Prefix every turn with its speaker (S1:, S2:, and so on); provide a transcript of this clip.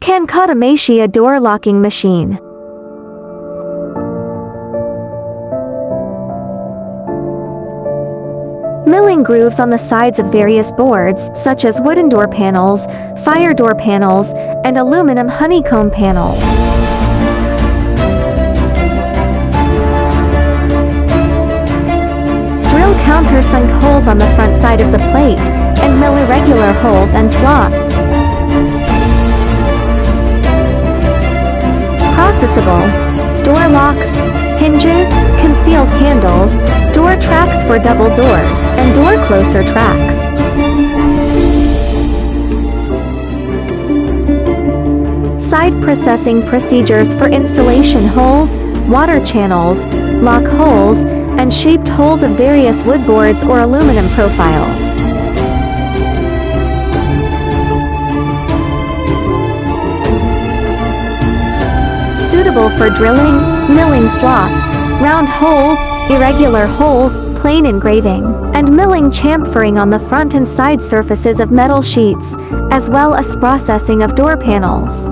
S1: Can Automatia door locking machine. Milling grooves on the sides of various boards, such as wooden door panels, fire door panels, and aluminum honeycomb panels. Drill countersunk holes on the front side of the plate, and mill irregular holes and slots. Processable. Door locks, hinges, concealed handles, door tracks for double doors, and door closer tracks. Side processing procedures for installation holes, water channels, lock holes, and shaped holes of various wood boards or aluminum profiles. Suitable for drilling, milling slots, round holes, irregular holes, plane engraving, and milling chamfering on the front and side surfaces of metal sheets, as well as processing of door panels.